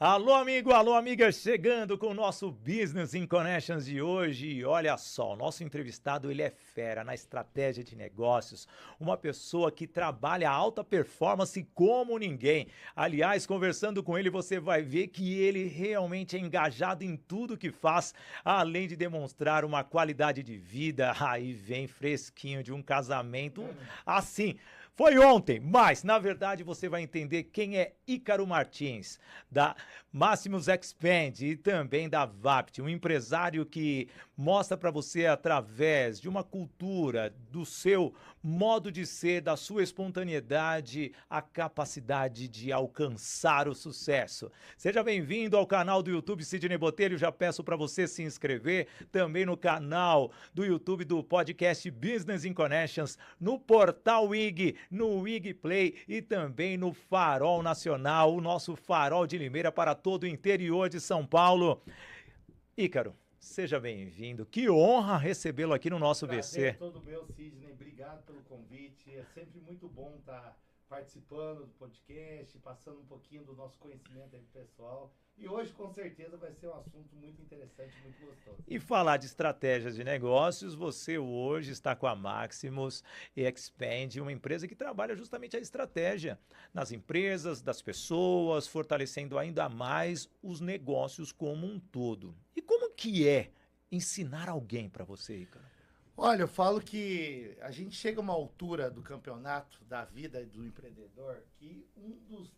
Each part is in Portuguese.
Alô, amigo, alô, amiga, chegando com o nosso Business in Connections de hoje. E olha só, o nosso entrevistado, ele é fera na estratégia de negócios, uma pessoa que trabalha alta performance como ninguém. Aliás, conversando com ele, você vai ver que ele realmente é engajado em tudo que faz, além de demonstrar uma qualidade de vida. Aí vem fresquinho de um casamento assim. Foi ontem, mas na verdade você vai entender quem é Ícaro Martins, da Maximus Expand e também da Vapt, um empresário que mostra para você através de uma cultura, do seu modo de ser, da sua espontaneidade, a capacidade de alcançar o sucesso. Seja bem-vindo ao canal do YouTube Sidney Botelho, já peço para você se inscrever também no canal do YouTube do podcast Business in Connections, no portal IG, no IG Play e também no Farol Nacional, o nosso Farol de Limeira para todo o interior de São Paulo. Ícaro, seja bem-vindo. Que honra recebê-lo aqui no nosso Prazer VC. todo meu, Sidney. Obrigado pelo convite. É sempre muito bom estar participando do podcast, passando um pouquinho do nosso conhecimento aí pro pessoal. E hoje, com certeza, vai ser um assunto muito interessante, muito gostoso. E falar de estratégias de negócios, você hoje está com a Maximus Expand, uma empresa que trabalha justamente a estratégia nas empresas, das pessoas, fortalecendo ainda mais os negócios como um todo. E como que é ensinar alguém para você, Ícaro? Olha, eu falo que a gente chega a uma altura do campeonato, da vida do empreendedor, que um dos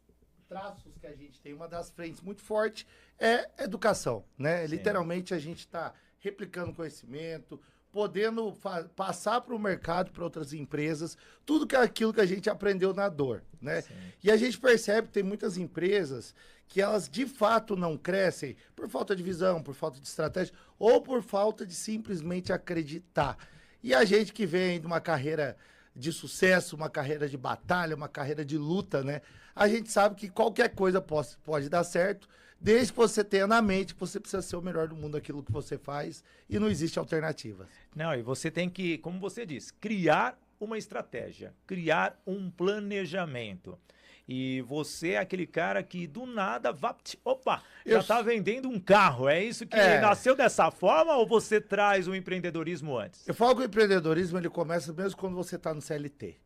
traços que a gente tem, uma das frentes muito forte é educação, né? Sim. Literalmente a gente está replicando conhecimento, podendo passar para o mercado, para outras empresas, tudo que é aquilo que a gente aprendeu na dor, né? Sim. E a gente percebe que tem muitas empresas que elas de fato não crescem por falta de visão, por falta de estratégia ou por falta de simplesmente acreditar. E a gente que vem de uma carreira de sucesso, uma carreira de batalha, uma carreira de luta, né? A gente sabe que qualquer coisa pode dar certo, desde que você tenha na mente que você precisa ser o melhor do mundo naquilo que você faz e não existe alternativas. Não, e você tem que, como você disse, criar uma estratégia, criar um planejamento. E você é aquele cara que do nada, opa, já está vendendo um carro. É isso que nasceu dessa forma ou você traz o empreendedorismo antes? Eu falo que o empreendedorismo ele começa mesmo quando você está no CLT.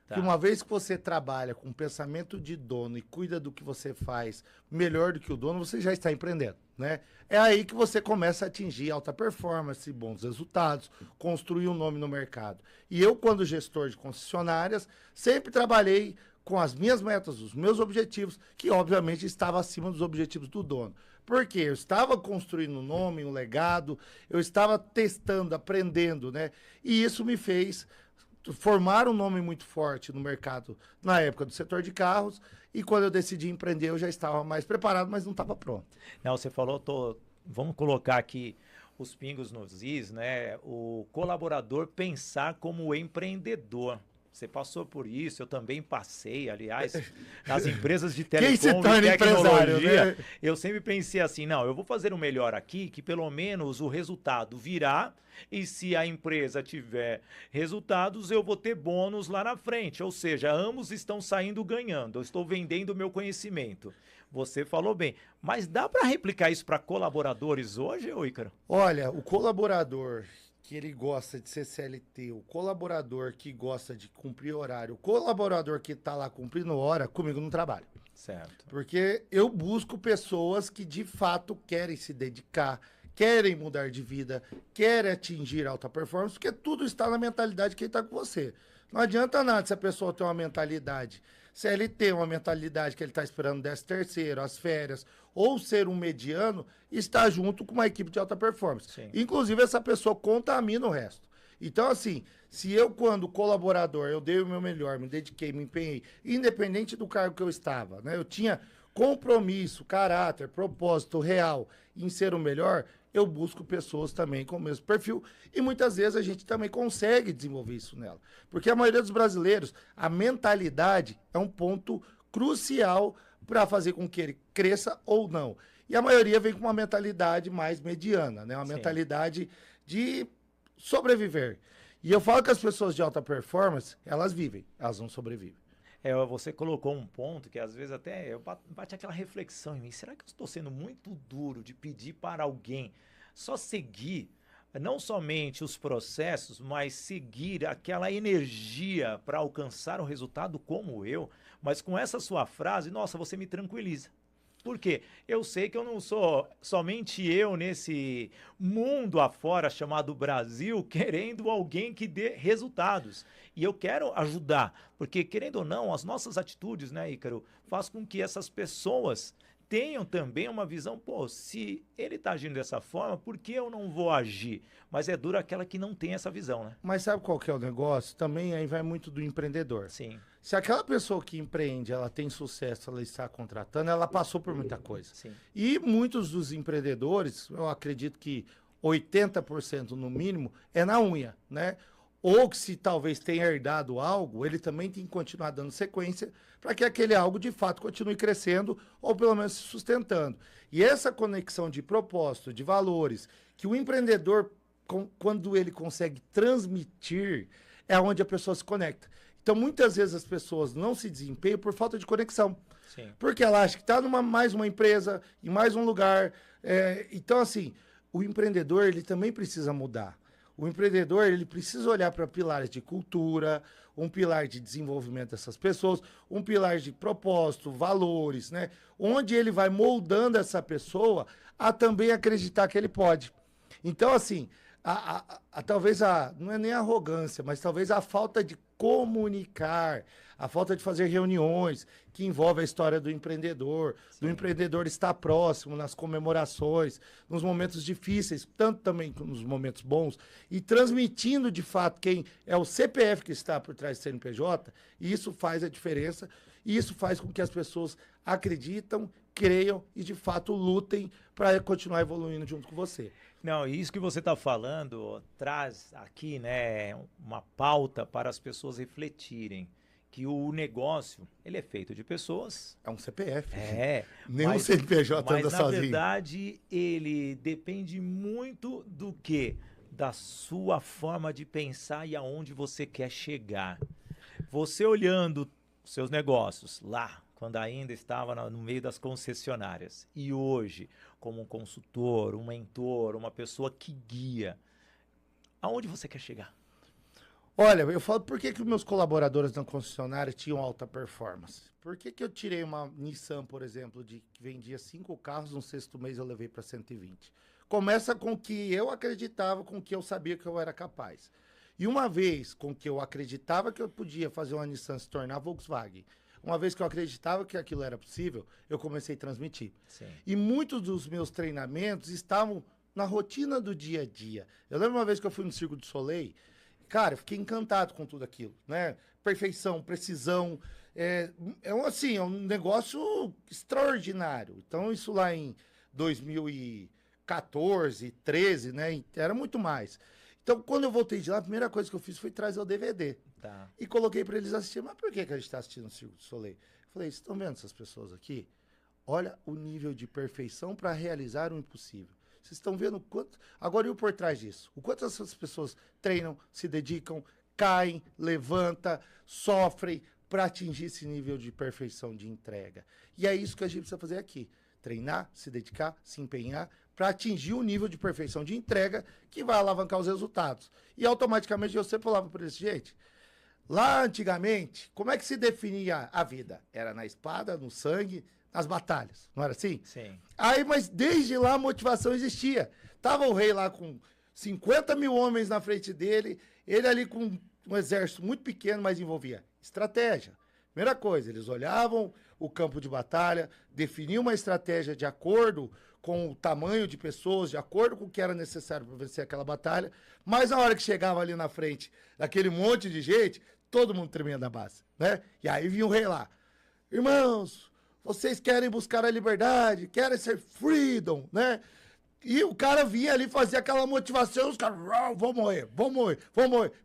Tá. Que uma vez que você trabalha com pensamento de dono e cuida do que você faz melhor do que o dono, você já está empreendendo, né? É aí que você começa a atingir alta performance, bons resultados, construir um nome no mercado. E eu, quando gestor de concessionárias, sempre trabalhei com as minhas metas, os meus objetivos, que obviamente estava acima dos objetivos do dono. Porque eu estava construindo um nome, um legado, eu estava testando, aprendendo, né? E isso me fez formar um nome muito forte no mercado na época do setor de carros, e quando eu decidi empreender eu já estava mais preparado, mas não estava pronto. Não, você falou, vamos colocar aqui os pingos nos is, né? O colaborador pensar como empreendedor. Você passou por isso, eu também passei, aliás, nas empresas de telecom e tecnologia, né? Eu sempre pensei assim, não, eu vou fazer o melhor aqui, que pelo menos o resultado virá, e se a empresa tiver resultados, eu vou ter bônus lá na frente, ou seja, ambos estão saindo ganhando, eu estou vendendo o meu conhecimento. Você falou bem, mas dá para replicar isso para colaboradores hoje, Ícaro? Olha, o colaborador que ele gosta de ser CLT, o colaborador que gosta de cumprir horário, o colaborador que está lá cumprindo hora, comigo não trabalha. Certo. Porque eu busco pessoas que de fato querem se dedicar, querem mudar de vida, querem atingir alta performance, porque tudo está na mentalidade de quem está com você. Não adianta nada se a pessoa tem uma mentalidade CLT, uma mentalidade que ele está esperando 13º, as férias, ou ser um mediano, está junto com uma equipe de alta performance. Sim. Inclusive, essa pessoa contamina o resto. Então, assim, se eu, quando colaborador, eu dei o meu melhor, me dediquei, me empenhei, independente do cargo que eu estava, né? Eu tinha compromisso, caráter, propósito real em ser o melhor, eu busco pessoas também com o mesmo perfil e muitas vezes a gente também consegue desenvolver isso nela. Porque a maioria dos brasileiros, a mentalidade é um ponto crucial para fazer com que ele cresça ou não. E a maioria vem com uma mentalidade mais mediana, né? Uma Sim. mentalidade de sobreviver. E eu falo que as pessoas de alta performance, elas vivem, elas não sobrevivem. Você colocou um ponto que às vezes até bate aquela reflexão em mim. Será que eu estou sendo muito duro de pedir para alguém só seguir, não somente os processos, mas seguir aquela energia para alcançar um resultado como eu? Mas com essa sua frase, nossa, você me tranquiliza. Por quê? Eu sei que eu não sou somente eu nesse mundo afora chamado Brasil querendo alguém que dê resultados. E eu quero ajudar, porque querendo ou não, as nossas atitudes, né, Ícaro, faz com que essas pessoas tenham também uma visão, pô, se ele está agindo dessa forma, por que eu não vou agir? Mas é duro aquela que não tem essa visão, né? Mas sabe qual que é o negócio? Também aí vai muito do empreendedor. Sim, Se aquela pessoa que empreende, ela tem sucesso, ela está contratando, ela passou por muita coisa. sim. E muitos dos empreendedores, eu acredito que 80% no mínimo, é na unha, né? Ou que se talvez tenha herdado algo, ele também tem que continuar dando sequência para que aquele algo de fato continue crescendo ou pelo menos se sustentando. E essa conexão de propósito, de valores, que o empreendedor, quando ele consegue transmitir, é onde a pessoa se conecta. Então, muitas vezes as pessoas não se desempenham por falta de conexão. Sim. Porque ela acha que está numa mais uma empresa, em mais um lugar. Então, assim, o empreendedor, ele também precisa mudar. O empreendedor, ele precisa olhar para pilares de cultura, um pilar de desenvolvimento dessas pessoas, um pilar de propósito, valores, né? Onde ele vai moldando essa pessoa a também acreditar que ele pode. Então, assim, talvez não é nem a arrogância, mas talvez a falta de comunicar, a falta de fazer reuniões que envolve a história do empreendedor estar próximo nas comemorações, nos momentos difíceis, tanto também nos momentos bons, e transmitindo de fato quem é o CPF que está por trás do CNPJ, e isso faz a diferença, e isso faz com que as pessoas acreditam, creiam e de fato lutem para continuar evoluindo junto com você. Não, isso que você está falando traz aqui, né, uma pauta para as pessoas refletirem que o negócio, ele é feito de pessoas. É um CPF. Nem o CNPJ anda sozinho. Mas, na verdade, ele depende muito do quê? Da sua forma de pensar e aonde você quer chegar. Você olhando seus negócios lá, quando ainda estava no meio das concessionárias, e hoje, como um consultor, um mentor, uma pessoa que guia, aonde você quer chegar? Olha, eu falo por que meus colaboradores na concessionária tinham alta performance. Por que eu tirei uma Nissan, por exemplo, que vendia 5 carros, no sexto mês eu levei para 120? Começa com que eu acreditava, com que eu sabia que eu era capaz. E uma vez com que eu acreditava que eu podia fazer uma Nissan se tornar Volkswagen, uma vez que eu acreditava que aquilo era possível, eu comecei a transmitir. Sim. E muitos dos meus treinamentos estavam na rotina do dia a dia. Eu lembro uma vez que eu fui no Circo du Soleil, cara, eu fiquei encantado com tudo aquilo, né? Perfeição, precisão, é um negócio extraordinário. Então, isso lá em 2014, 13, né? Era muito mais. Então, quando eu voltei de lá, a primeira coisa que eu fiz foi trazer o DVD. Tá. E coloquei para eles assistirem. Mas por que a gente está assistindo o Circo du Soleil? Eu falei, vocês estão vendo essas pessoas aqui? Olha o nível de perfeição para realizar o impossível. Vocês estão vendo quanto... Agora, e o por trás disso? O quanto essas pessoas treinam, se dedicam, caem, levantam, sofrem para atingir esse nível de perfeição de entrega. E é isso que a gente precisa fazer aqui. Treinar, se dedicar, se empenhar para atingir o nível de perfeição de entrega que vai alavancar os resultados. E automaticamente eu sempre falava para eles, gente, lá antigamente, como é que se definia a vida? Era na espada, no sangue, nas batalhas, não era assim? Sim. Aí, mas desde lá a motivação existia. Tava o rei lá com 50 mil homens na frente dele, ele ali com um exército muito pequeno, mas envolvia estratégia. Primeira coisa, eles olhavam o campo de batalha, definiam uma estratégia de acordo com o tamanho de pessoas, de acordo com o que era necessário para vencer aquela batalha, mas na hora que chegava ali na frente daquele monte de gente, todo mundo tremia da base, né? E aí vinha o rei lá. Irmãos, vocês querem buscar a liberdade, querem ser freedom, né? E o cara vinha ali fazer aquela motivação, os caras, vão morrer,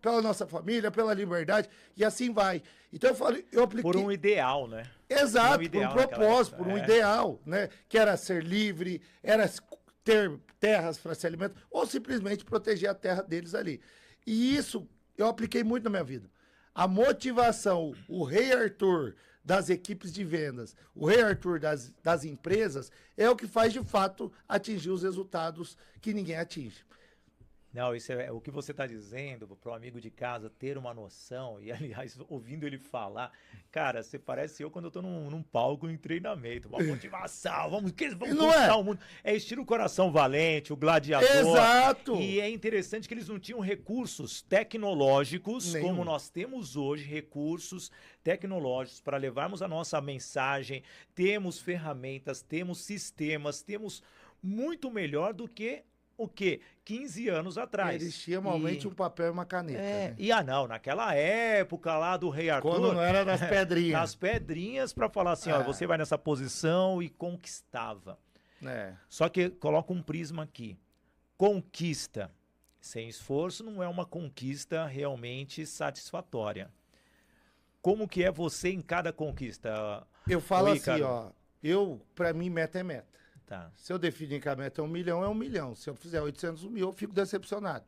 pela nossa família, pela liberdade, e assim vai. Então eu apliquei... Por um ideal, né? Exato, por um propósito, por um ideal, né? Que era ser livre, era ter terras para se alimentar, ou simplesmente proteger a terra deles ali. E isso eu apliquei muito na minha vida. A motivação, o rei Arthur das equipes de vendas, o rei Arthur das empresas, é o que faz, de fato, atingir os resultados que ninguém atinge. Não, isso é o que você está dizendo para o amigo de casa ter uma noção. E, aliás, ouvindo ele falar, cara, você parece eu quando eu estou num palco em treinamento. Uma motivação, vamos conquistar o mundo. É estilo Coração Valente, o Gladiador. Exato! E é interessante que eles não tinham recursos tecnológicos, Nenhum. como nós temos hoje, recursos tecnológicos para levarmos a nossa mensagem. Temos ferramentas, temos sistemas, temos muito melhor do que o quê? 15 anos atrás. Eles tinham realmente um papel e uma caneta. Né? E não, naquela época lá do Rei Arthur. Quando não era das pedrinhas. Nas pedrinhas para falar assim, ó, você vai nessa posição e conquistava. Só que coloca um prisma aqui. Conquista sem esforço não é uma conquista realmente satisfatória. Como que é você em cada conquista? Eu falo assim, ó, pra mim, meta é meta. Tá. Se eu definir que a meta é 1 milhão, é 1 milhão. Se eu fizer 800 mil, eu fico decepcionado.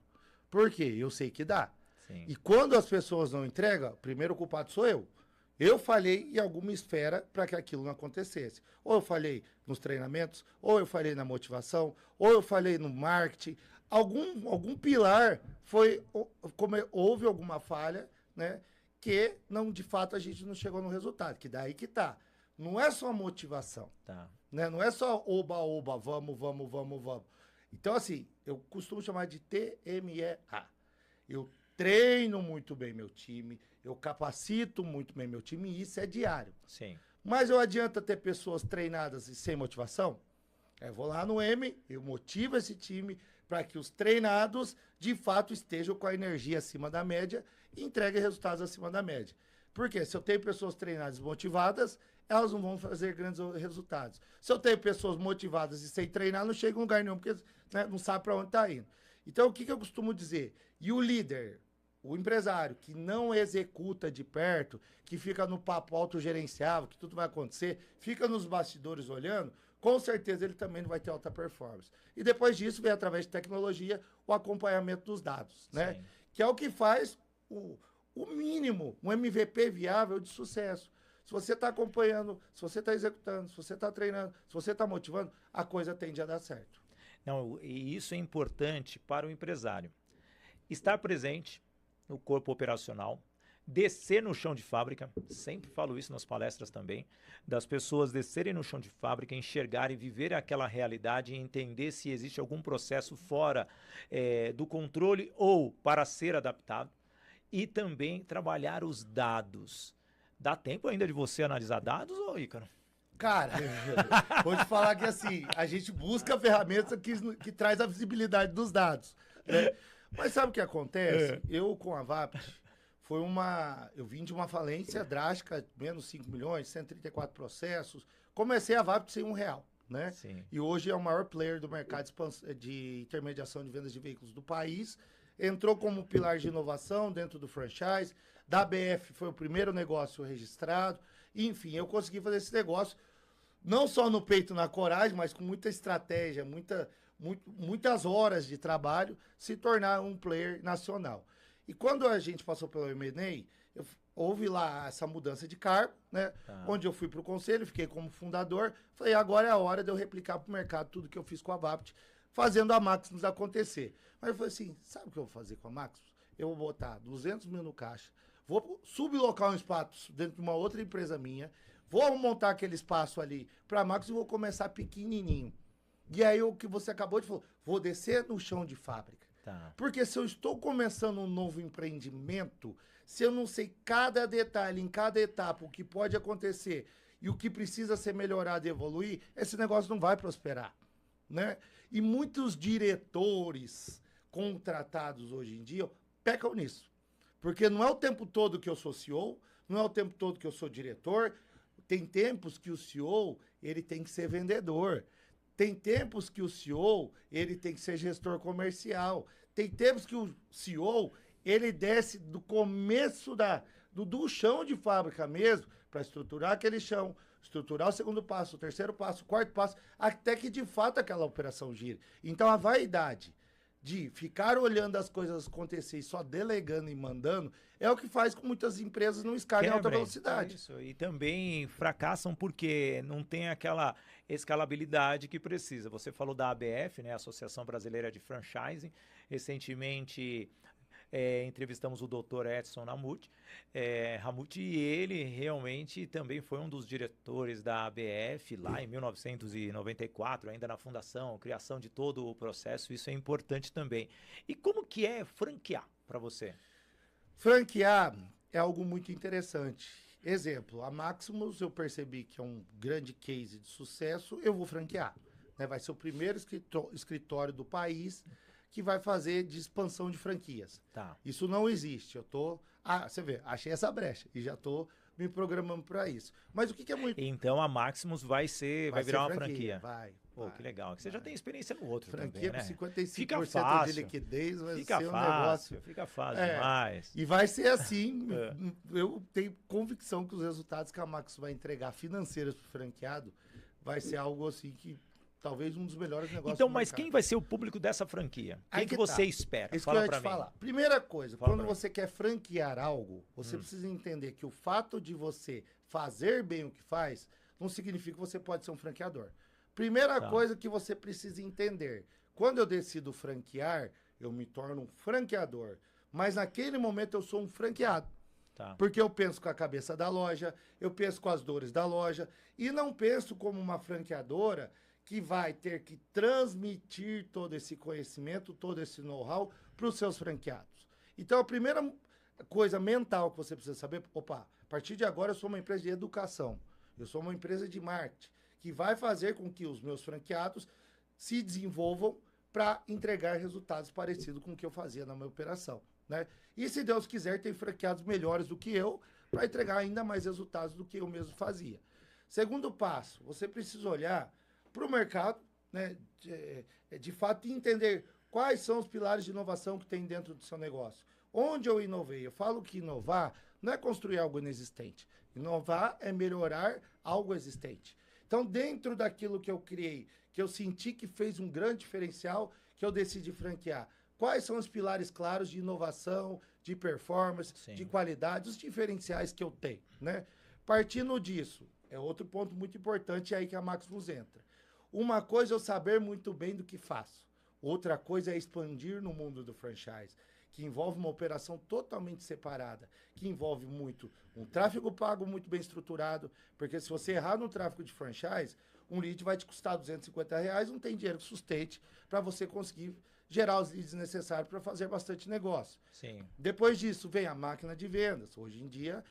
Por quê? Eu sei que dá. Sim. E quando as pessoas não entregam, o primeiro culpado sou eu. Eu falhei em alguma esfera para que aquilo não acontecesse. Ou eu falhei nos treinamentos, ou eu falhei na motivação, ou eu falhei no marketing. Algum pilar houve alguma falha, né? Que não, de fato, a gente não chegou no resultado. Que daí que tá. Não é só motivação. Tá. Né? Não é só oba, vamos. Então, assim, eu costumo chamar de TMEA. Eu treino muito bem meu time, eu capacito muito bem meu time, e isso é diário. Sim. Mas eu adianta ter pessoas treinadas e sem motivação? Eu vou lá no M, eu motivo esse time para que os treinados, de fato, estejam com a energia acima da média e entreguem resultados acima da média. Porque se eu tenho pessoas treinadas e motivadas, elas não vão fazer grandes resultados. Se eu tenho pessoas motivadas e sem treinar, não chega em lugar nenhum, porque não sabe para onde está indo. Então, o que eu costumo dizer? E o líder, o empresário, que não executa de perto, que fica no papo autogerenciável, que tudo vai acontecer, fica nos bastidores olhando, com certeza ele também não vai ter alta performance. E depois disso, vem através de tecnologia o acompanhamento dos dados, né? Sim. Que é o que faz o mínimo, um MVP viável de sucesso. Se você está acompanhando, se você está executando, se você está treinando, se você está motivando, a coisa tende a dar certo. Não, e isso é importante para o empresário. Estar presente no corpo operacional, descer no chão de fábrica, sempre falo isso nas palestras também, das pessoas descerem no chão de fábrica, enxergarem, viverem aquela realidade e entender se existe algum processo fora do controle ou para ser adaptado, e também trabalhar os dados. Dá tempo ainda de você analisar dados, ô Ícaro? Cara, vou te falar que assim, a gente busca ferramentas que traz a visibilidade dos dados, né? Mas sabe o que acontece? Eu com a Vapt, eu vim de uma falência drástica, menos 5 milhões, 134 processos. Comecei a Vapt sem R$1, né? Sim. E hoje é o maior player do mercado de intermediação de vendas de veículos do país. Entrou como pilar de inovação dentro do franchise. Da BF foi o primeiro negócio registrado. Enfim, eu consegui fazer esse negócio, não só no peito, na coragem, mas com muita estratégia, muitas horas de trabalho, se tornar um player nacional. E quando a gente passou pelo M&A, houve lá essa mudança de cargo, né? Onde eu fui para o conselho, fiquei como fundador. Falei, agora é a hora de eu replicar para o mercado tudo que eu fiz com a Vapt, fazendo a Maximus acontecer. Mas eu falei assim, sabe o que eu vou fazer com a Maximus? Eu vou botar 200 mil no caixa, vou sublocar um espaço dentro de uma outra empresa minha, vou montar aquele espaço ali para a Maximus e vou começar pequenininho. E aí o que você acabou de falar, vou descer no chão de fábrica. Tá. Porque se eu estou começando um novo empreendimento, se eu não sei cada detalhe, em cada etapa, o que pode acontecer e o que precisa ser melhorado e evoluir, esse negócio não vai prosperar, né? E muitos diretores contratados hoje em dia pecam nisso. Porque não é o tempo todo que eu sou CEO, não é o tempo todo que eu sou diretor. Tem tempos que o CEO, ele tem que ser vendedor. Tem tempos que o CEO, ele tem que ser gestor comercial. Tem tempos que o CEO, ele desce do começo do chão de fábrica mesmo, para estruturar aquele chão, estruturar o segundo passo, o terceiro passo, o quarto passo, até que de fato aquela operação gire. Então a vaidade de ficar olhando as coisas acontecer e só delegando e mandando, é o que faz com que muitas empresas não escalem em alta velocidade. Isso. E também fracassam porque não tem aquela escalabilidade que precisa. Você falou da ABF, né, Associação Brasileira de Franchising. Recentemente entrevistamos o Dr. Edson Ramuti, e ele realmente também foi um dos diretores da ABF lá em 1994, ainda na fundação, criação de todo o processo. Isso é importante também. E como que é franquear para você? Franquear é algo muito interessante. Exemplo, a Maximus eu percebi que é um grande case de sucesso, eu vou franquear. Né? Vai ser o primeiro escritório do país que vai fazer de expansão de franquias. Tá. Isso não existe. Eu tô... você vê, achei essa brecha e já tô me programando para isso. Mas o que é muito... Então a Maximus vai virar uma franquia. Vai. Pô, que legal. Você já tem experiência no outro franquia também, né? Com 55% fica fácil, de liquidez vai fica ser um fácil, negócio... Fica fácil demais. E vai ser assim. Eu tenho convicção que os resultados que a Maximus vai entregar financeiros para o franqueado vai ser algo assim que talvez um dos melhores negócios Então, do mas mercado. quem vai ser o público dessa franquia? Aí Quem que que você tá. espera? Isso Fala que eu ia pra te mim. falar. Primeira coisa, Fala quando pra mim. você quer franquear algo, você precisa entender que o fato de você fazer bem o que faz não significa que você pode ser um franqueador. Primeira coisa que você precisa entender, quando eu decido franquear, eu me torno um franqueador. Mas naquele momento eu sou um franqueado. Tá. Porque eu penso com a cabeça da loja, eu penso com as dores da loja, e não penso como uma franqueadora que vai ter que transmitir todo esse conhecimento, todo esse know-how para os seus franqueados. Então, a primeira coisa mental que você precisa saber, a partir de agora eu sou uma empresa de educação, eu sou uma empresa de marketing, que vai fazer com que os meus franqueados se desenvolvam para entregar resultados parecidos com o que eu fazia na minha operação. Né? E se Deus quiser, tem franqueados melhores do que eu para entregar ainda mais resultados do que eu mesmo fazia. Segundo passo, você precisa olhar para o mercado, né, de fato, e entender quais são os pilares de inovação que tem dentro do seu negócio. Onde eu inovei? Eu falo que inovar não é construir algo inexistente. Inovar é melhorar algo existente. Então, dentro daquilo que eu criei, que eu senti que fez um grande diferencial, que eu decidi franquear, quais são os pilares claros de inovação, de performance, Sim. de qualidade, os diferenciais que eu tenho, né? Partindo disso, é outro ponto muito importante aí que a Maximus entra. Uma coisa é eu saber muito bem do que faço. Outra coisa é expandir no mundo do franchise, que envolve uma operação totalmente separada, que envolve muito um tráfego pago muito bem estruturado, porque se você errar no tráfego de franchise, um lead vai te custar R$ 250, não tem dinheiro que sustente para você conseguir gerar os leads necessários para fazer bastante negócio. Sim. Depois disso vem a máquina de vendas. Hoje em dia,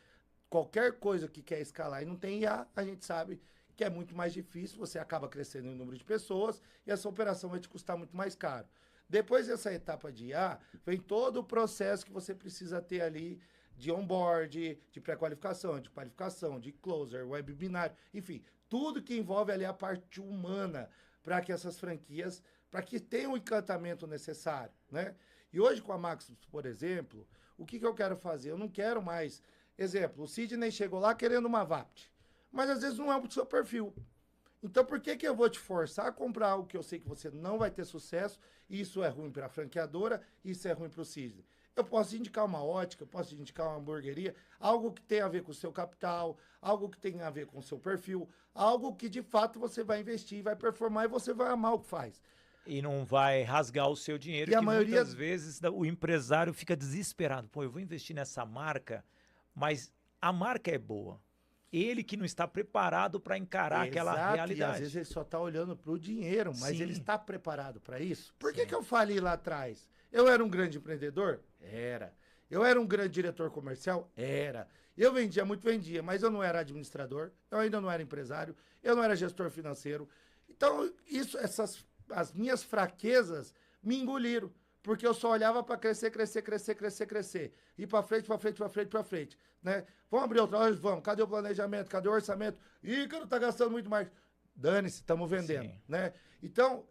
qualquer coisa que quer escalar e não tem IA, a gente sabe que é muito mais difícil, você acaba crescendo em número de pessoas e essa operação vai te custar muito mais caro. Depois dessa etapa de IA, vem todo o processo que você precisa ter ali de onboard, de pré-qualificação, de qualificação, de closer, web binário, enfim, tudo que envolve ali a parte humana para que essas franquias, para que tenham o encantamento necessário, né? E hoje com a Maximus, por exemplo, o que eu quero fazer? Eu não quero mais... Exemplo, o Sidney chegou lá querendo uma VAPT, mas às vezes não é o seu perfil. Então, por que eu vou te forçar a comprar algo que eu sei que você não vai ter sucesso? E isso é ruim para a franqueadora, isso é ruim para o Sidney. Eu posso indicar uma ótica, eu posso indicar uma hamburgueria, algo que tenha a ver com o seu capital, algo que tenha a ver com o seu perfil, algo que de fato você vai investir, vai performar e você vai amar o que faz. E não vai rasgar o seu dinheiro, E a que maioria... muitas vezes o empresário fica desesperado. Pô, eu vou investir nessa marca, mas a marca é boa. Ele que não está preparado para encarar aquela realidade. E às vezes ele só está olhando para o dinheiro, mas Sim. ele está preparado para isso? Por Sim. que eu falei lá atrás? Eu era um grande empreendedor? Era. Eu era um grande diretor comercial? Era. Eu vendia muito, vendia, mas eu não era administrador, eu ainda não era empresário, eu não era gestor financeiro. Então, as minhas fraquezas me engoliram. Porque eu só olhava para crescer. Ir para frente, né? Vamos abrir outra loja? Vamos. Cadê o planejamento? Cadê o orçamento? Ih, cara, tá gastando muito mais. Dane-se, estamos vendendo, Sim. né? Então,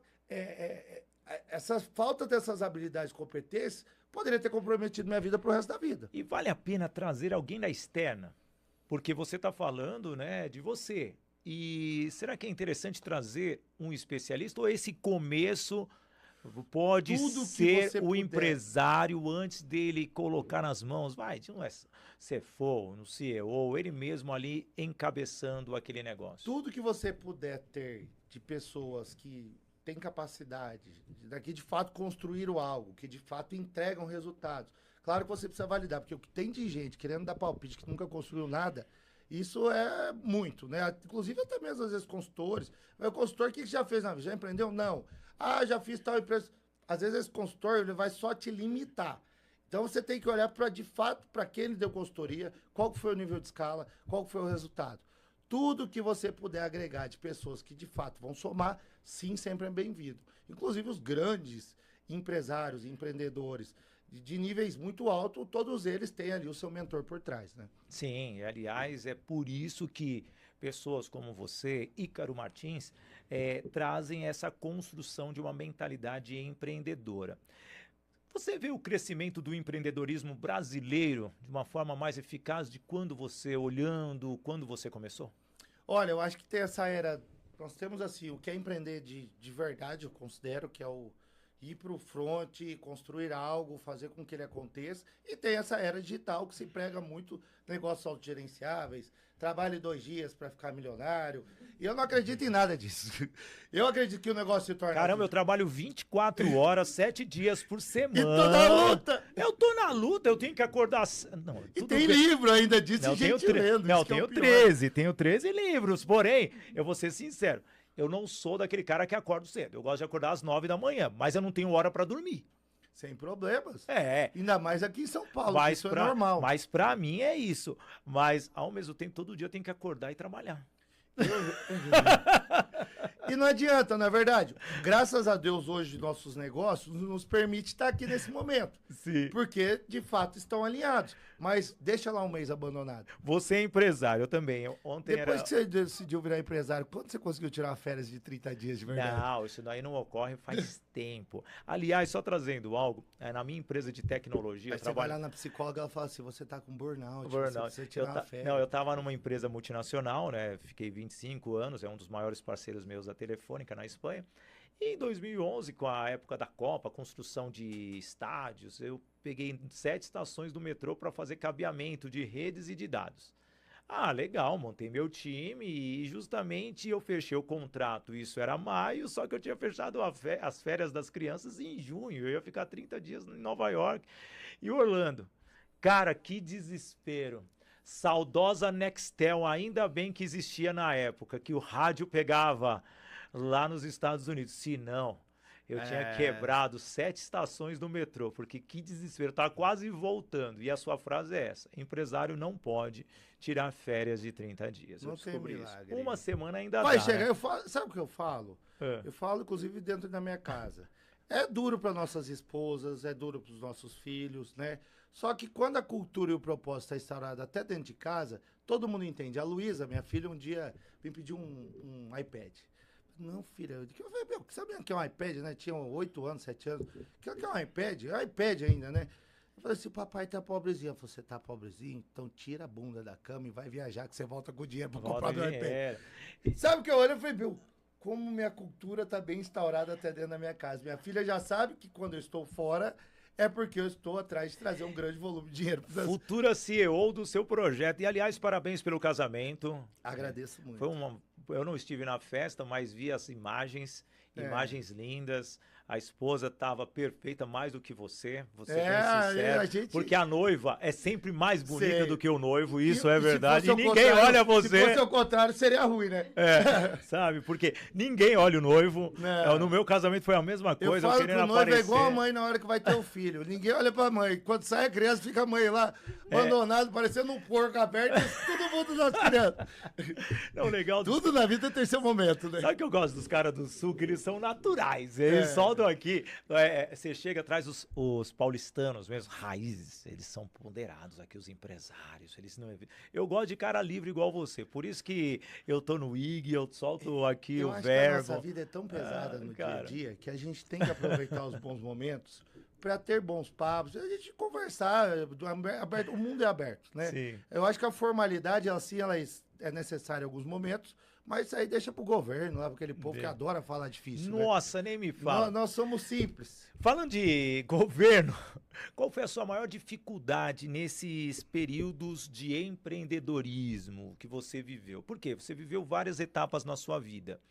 essa falta dessas habilidades e competências poderia ter comprometido minha vida pro resto da vida. E vale a pena trazer alguém da externa? Porque você está falando, né, de você. E será que é interessante trazer um especialista ou esse começo Pode Tudo que ser você o puder. empresário antes dele colocar nas mãos, vai, de um CFO, no CEO, ele mesmo ali encabeçando aquele negócio. Tudo que você puder ter de pessoas que têm capacidade daqui de fato construíram algo, que de fato entregam resultados. Claro que você precisa validar, porque o que tem de gente querendo dar palpite que nunca construiu nada, isso é muito, né? Inclusive até mesmo às vezes consultores. O consultor, o que já fez na vida? Já empreendeu? Não. Ah, já fiz tal empresa. Às vezes esse consultor ele vai só te limitar. Então você tem que olhar para de fato para quem ele deu consultoria, qual que foi o nível de escala, qual que foi o resultado. Tudo que você puder agregar de pessoas que de fato vão somar, sim, sempre é bem-vindo. Inclusive os grandes empresários, empreendedores de níveis muito altos, todos eles têm ali o seu mentor por trás, né? Sim, aliás, é por isso que pessoas como você, Ícaro Martins, trazem essa construção de uma mentalidade empreendedora. Você vê o crescimento do empreendedorismo brasileiro de uma forma mais eficaz de quando você começou? Olha, eu acho que tem essa era. Nós temos assim, o que é empreender de verdade, eu considero que é o ir para o front, construir algo, fazer com que ele aconteça. E tem essa era digital que se prega muito negócios autogerenciáveis, trabalhe 2 dias para ficar milionário. E eu não acredito em nada disso. Eu acredito que o negócio se torna... Caramba, eu trabalho 24 horas, 7 dias por semana. E tô na luta! Eu tô na luta, eu tenho que acordar... Não, E tudo tem bem. livro ainda disso Não, e gente lendo. Não, isso que é tenho o pior. 13, tenho 13 livros. Porém, eu vou ser sincero, eu não sou daquele cara que acorda cedo. Eu gosto de acordar às 9 da manhã, mas eu não tenho hora para dormir. Sem problemas. É. Ainda mais aqui em São Paulo, Mas isso é normal. Mas pra mim é isso. Mas, ao mesmo tempo, todo dia eu tenho que acordar e trabalhar. E não adianta, não é verdade? Graças a Deus, hoje, nossos negócios nos permite estar aqui nesse momento. Sim. Porque, de fato, estão alinhados. Mas deixa lá um mês abandonado. Você é empresário, eu também. Ontem Depois era... que você decidiu virar empresário, quando você conseguiu tirar férias de 30 dias de verdade? Não, isso daí não ocorre faz tempo. Aliás, só trazendo algo, na minha empresa de tecnologia... Aí você vai lá na psicóloga e ela fala assim, você tá com burnout, você precisa tirar uma férias. Não, eu tava numa empresa multinacional, né? Fiquei 25 anos, é um dos maiores parceiros meus da Telefônica na Espanha. E em 2011, com a época da Copa, construção de estádios, eu peguei 7 estações do metrô para fazer cabeamento de redes e de dados. Ah, legal, montei meu time e justamente eu fechei o contrato, isso era maio, só que eu tinha fechado as férias das crianças em junho, eu ia ficar 30 dias em Nova York e Orlando. Cara, que desespero. Saudosa Nextel, ainda bem que existia na época, que o rádio pegava lá nos Estados Unidos. Se não, eu tinha quebrado 7 estações do metrô, porque que desespero, tá quase voltando. E a sua frase é essa: empresário não pode tirar férias de 30 dias. Não eu tem descobri milagre. isso. Uma semana ainda Vai dá, chegar, né? eu falo, sabe o que eu falo? Eu falo, inclusive, dentro da minha casa. É duro para nossas esposas, é duro para os nossos filhos, né? Só que quando a cultura e o propósito está instaurado até dentro de casa, todo mundo entende. A Luísa, minha filha, um dia me pediu um iPad. Não, filha, eu falei, meu, sabe o que é um iPad, né? Tinha 8 anos, 7 anos. O que é um iPad? É um iPad ainda, né? Eu falei assim, o papai tá pobrezinho. Eu falei, você tá pobrezinho? Então tira a bunda da cama e vai viajar, que você volta com o dinheiro pra comprar meu iPad. Sabe o que eu olhei? Eu falei, meu, como minha cultura tá bem instaurada até dentro da minha casa. Minha filha já sabe que quando eu estou fora, é porque eu estou atrás de trazer um grande volume de dinheiro. Futura CEO do seu projeto. E, aliás, parabéns pelo casamento. Agradeço muito. Eu não estive na festa, mas vi as imagens lindas. A esposa estava perfeita, mais do que você. Você bem sincero. Porque a noiva é sempre mais bonita do que o noivo, isso é verdade. E ninguém olha você. Se fosse o contrário, seria ruim, né? Sabe? Porque ninguém olha o noivo. No meu casamento foi a mesma coisa. Eu falo que o noivo é igual a mãe na hora que vai ter o filho. Ninguém olha pra mãe. Quando sai a criança, fica a mãe lá, abandonado, parecendo um porco aberto. Todo mundo das crianças. Não, legal. Tudo na vida tem seu momento, né? Sabe que eu gosto dos caras do Sul, que eles são naturais. Eles soltam aqui. Você chega atrás os paulistanos mesmo, raízes, eles são ponderados aqui, os empresários. Eles não... Eu gosto de cara livre igual você. Por isso que eu tô no IG, eu solto aqui o verbo. Que a nossa vida é tão pesada no dia a dia que a gente tem que aproveitar os bons momentos para ter bons papos, a gente conversar, o mundo é aberto, né? Sim. Eu acho que a formalidade, assim, ela é necessário em alguns momentos, mas isso aí deixa pro governo, lá, aquele povo que adora falar difícil. Nossa, nem me fala. Nós somos simples. Falando de governo, qual foi a sua maior dificuldade nesses períodos de empreendedorismo que você viveu? Por quê? Você viveu várias etapas na sua vida.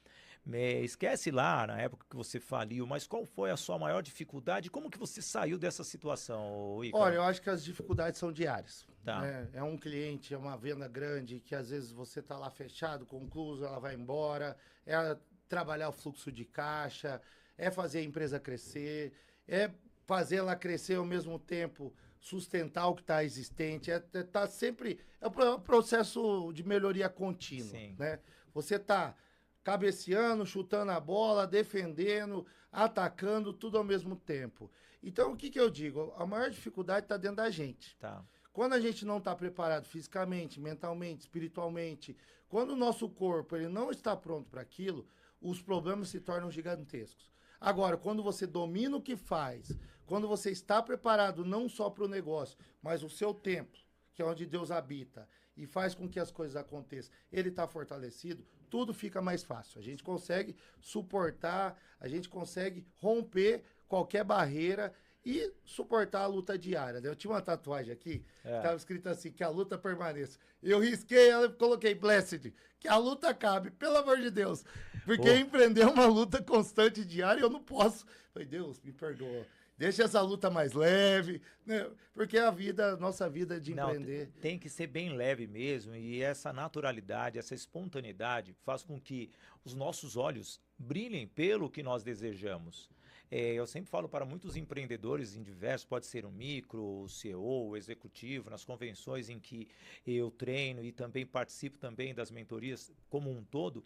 Esquece lá na época que você faliu, mas qual foi a sua maior dificuldade? Como que você saiu dessa situação, Ícaro? Olha, eu acho que as dificuldades são diárias. Tá. Né? É um cliente, é uma venda grande, que às vezes você está lá fechado, concluso, ela vai embora, é trabalhar o fluxo de caixa, é fazer a empresa crescer, é fazer ela crescer ao mesmo tempo, sustentar o que está existente, tá sempre, é um processo de melhoria contínua. Sim. Né? Você está cabeceando, chutando a bola, defendendo, atacando, tudo ao mesmo tempo. Então, o que eu digo? A maior dificuldade está dentro da gente. Tá. Quando a gente não está preparado fisicamente, mentalmente, espiritualmente, quando o nosso corpo ele não está pronto para aquilo, os problemas se tornam gigantescos. Agora, quando você domina o que faz, quando você está preparado não só para o negócio, mas o seu templo, que é onde Deus habita, e faz com que as coisas aconteçam, ele está fortalecido, tudo fica mais fácil. A gente consegue suportar, a gente consegue romper qualquer barreira e suportar a luta diária. Né? Eu tinha uma tatuagem aqui, estava escrito assim, que a luta permaneça. Eu risquei ela e coloquei blessed, que a luta acabe, pelo amor de Deus. Porque empreender é uma luta constante diária e eu não posso. Falei, Deus, me perdoa. Deixa essa luta mais leve, né? Porque a vida, nossa vida de empreender... Tem que ser bem leve mesmo, e essa naturalidade, essa espontaneidade faz com que os nossos olhos brilhem pelo que nós desejamos. Eu sempre falo para muitos empreendedores em diversos, pode ser um micro, o CEO, o executivo, nas convenções em que eu treino e também participo também das mentorias como um todo,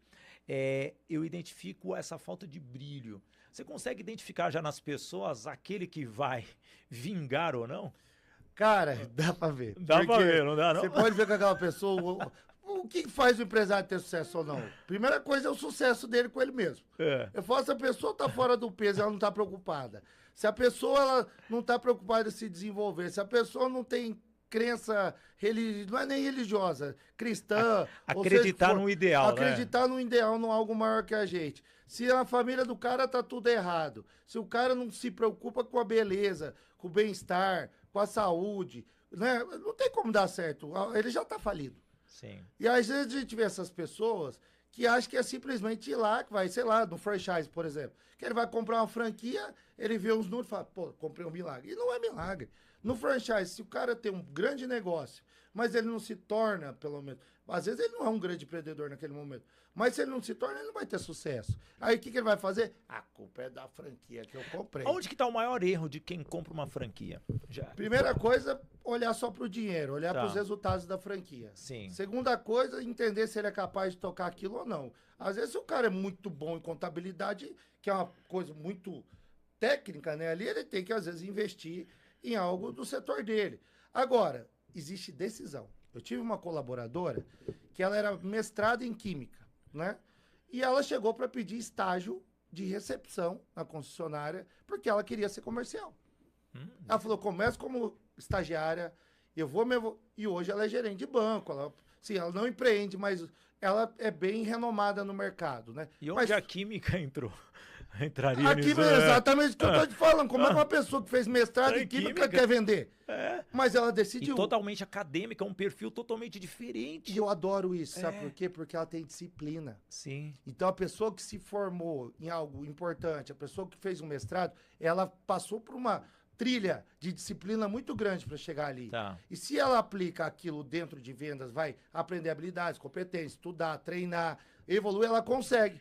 eu identifico essa falta de brilho. Você consegue identificar já nas pessoas aquele que vai vingar ou não? Cara, dá pra ver. Dá pra ver, não dá não? Você pode ver com aquela pessoa... O que faz o empresário ter sucesso ou não? Primeira coisa é o sucesso dele com ele mesmo. Eu falo, se a pessoa está fora do peso, ela não está preocupada. Se a pessoa ela não está preocupada em se desenvolver, se a pessoa não tem crença religiosa, não é nem religiosa, cristã. Acreditar num ideal, acreditar num ideal, num algo maior que a gente. Se a família do cara tá tudo errado, se o cara não se preocupa com a beleza, com o bem-estar, com a saúde, né? Não tem como dar certo. Ele já está falido. Sim. E às vezes a gente vê essas pessoas que acham que é simplesmente ir lá, que vai, sei lá, no franchise, por exemplo, que ele vai comprar uma franquia, ele vê uns números e fala, pô, comprei um milagre. E não é milagre. No franchise, se o cara tem um grande negócio, mas ele não se torna, pelo menos, às vezes ele não é um grande empreendedor naquele momento, mas se ele não se torna, ele não vai ter sucesso. Aí o que ele vai fazer? A culpa é da franquia que eu comprei. Onde que está o maior erro de quem compra uma franquia? Primeira coisa, olhar só para o dinheiro, olhar para os resultados da franquia. Sim. Segunda coisa, entender se ele é capaz de tocar aquilo ou não. Às vezes o cara é muito bom em contabilidade, que é uma coisa muito técnica, né? Ali ele tem que, às vezes, investir em algo do setor dele. Agora, existe decisão. Eu tive uma colaboradora que ela era mestrada em química, né? E ela chegou para pedir estágio de recepção na concessionária, porque ela queria ser comercial. Ela falou, começo como estagiária, e hoje ela é gerente de banco. Ela, sim, ela não empreende, mas ela é bem renomada no mercado, né? E onde a química entrou? Entraria aqui nisso, é exatamente o que eu tô te falando. Como é que uma pessoa que fez mestrado em química quer vender? Mas ela decidiu. E totalmente acadêmica, um perfil totalmente diferente. E eu adoro isso, sabe por quê? Porque ela tem disciplina. Sim. Então a pessoa que se formou em algo importante, a pessoa que fez um mestrado, ela passou por uma trilha de disciplina muito grande para chegar ali. Tá. E se ela aplica aquilo dentro de vendas, vai aprender habilidades, competências, estudar, treinar, evoluir, ela consegue.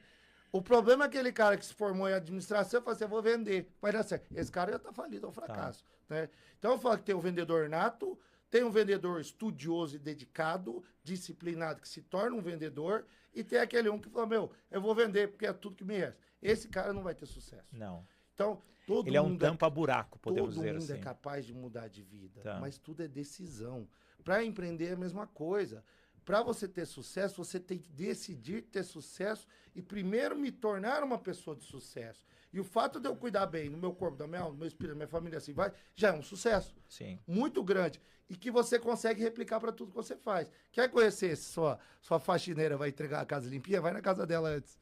O problema é aquele cara que se formou em administração, fala assim, eu vou vender, vai dar certo. Esse cara já está falido, é um fracasso. Né? Então eu falo que tem um vendedor nato, tem um vendedor estudioso e dedicado, disciplinado, que se torna um vendedor, e tem aquele um que fala, meu, eu vou vender porque é tudo que me resta. Esse cara não vai ter sucesso. Não. Então, todo Ele é mundo um tampa-buraco, podemos dizer assim. Todo mundo é capaz de mudar de vida, Tá. mas tudo é decisão. Para empreender é a mesma coisa. para você ter sucesso, você tem que decidir ter sucesso e primeiro me tornar uma pessoa de sucesso. E o fato de eu cuidar bem do meu corpo, da minha alma, do meu espírito, da minha família, assim vai, já é um sucesso. Sim. Muito grande. E que você consegue replicar para tudo que você faz. Quer conhecer se sua faxineira vai entregar a casa limpinha? Vai na casa dela antes.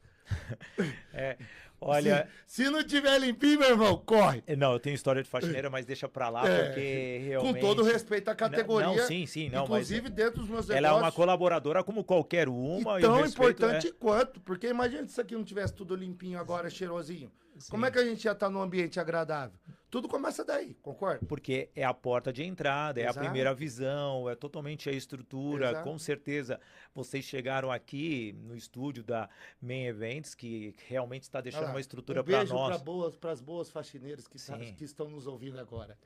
Olha... Se não tiver limpinho, meu irmão, corre. Não, eu tenho história de faxineira, mas deixa pra lá, porque realmente... Com todo respeito à categoria. Não, sim. Não, inclusive, dentro dos meus negócios. Ela é uma colaboradora como qualquer uma. E tão respeito, importante quanto. Porque imagina se isso aqui não tivesse tudo limpinho agora, cheirosinho. Sim. Como é que a gente já tá num ambiente agradável? Tudo começa daí, concorda? Porque é a porta de entrada, é a primeira visão, é totalmente a estrutura. Exato. Com certeza, vocês chegaram aqui no estúdio da Main Events, que realmente está deixando uma estrutura para nós. Para as boas faxineiras que estão nos ouvindo agora.